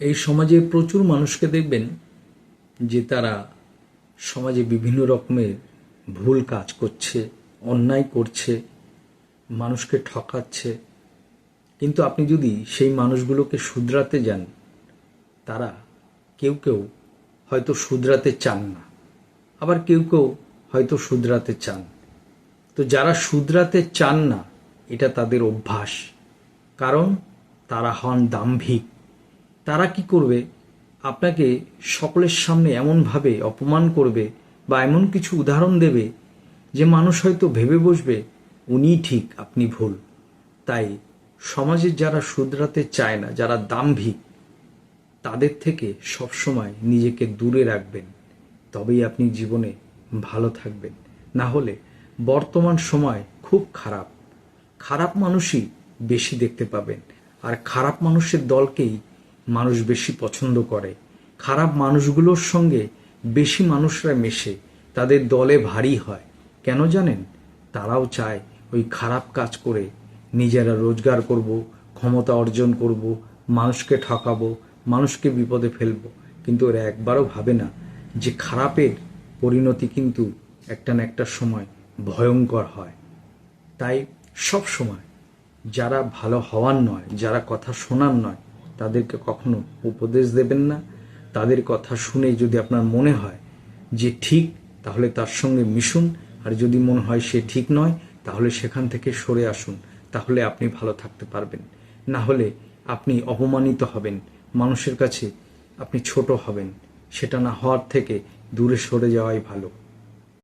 এই সমাজে প্রচুর মানুষকে দেখবেন যে তারা সমাজে বিভিন্ন রকমের ভুল কাজ করছে, অন্যায় করছে, মানুষকে ঠকাচ্ছে। কিন্তু আপনি যদি সেই মানুষগুলোকে শুধরাতে যান, তারা কেউ কেউ হয়তো শুধরাতে চান না, আবার কেউ কেউ হয়তো শুধরাতে চান। তো যারা শুধরাতে চান না, এটা তাদের অভ্যাস। কারণ তারা হন দাম্ভিক। তারা কি করবে, আপনাকে সকলের সামনে এমনভাবে অপমান করবে বা এমন কিছু উদাহরণ দেবে যে মানুষ হয়তো ভেবে বসবে উনিই ঠিক, আপনি ভুল। তাই সমাজের যারা শুধরাতে চায় না, যারা দাম্ভিক, তাদের থেকে সবসময় নিজেকে দূরে রাখবেন, তবেই আপনি জীবনে ভালো থাকবেন। না হলে বর্তমান সময় খুব খারাপ, খারাপ মানুষই বেশি দেখতে পাবেন। আর খারাপ মানুষের দলকেই মানুষ বেশি পছন্দ করে। খারাপ মানুষগুলোর সঙ্গে বেশি মানুষরা মেশে, তাদের দলে ভারী হয়। কেন জানেন? তারাও চায় ওই খারাপ কাজ করে নিজেরা রোজগার করব, ক্ষমতা অর্জন করব, মানুষকে ঠকাবো, মানুষকে বিপদে ফেলবো। কিন্তু ওরা একবারও ভাবে না যে খারাপের পরিণতি কিন্তু একটা না একটা সময় ভয়ঙ্কর হয়। তাই সব সময় যারা ভালো হওয়ার নয়, যারা কথা শোনার নয়, তাদেরকে কখনো উপদেশ দেবেন না। তাদের কথা শুনে যদি আপনার মনে হয় যে ঠিক, তাহলে তার সঙ্গে মিশুন। আর যদি মনে হয় সে ঠিক নয়, তাহলে সেখান থেকে সরে আসুন। তাহলে আপনি ভালো থাকতে পারবেন। না হলে আপনি অপমানিত হবেন, মানুষের কাছে আপনি ছোট হবেন। সেটা না হওয়ার থেকে দূরে সরে যাওয়াই ভালো।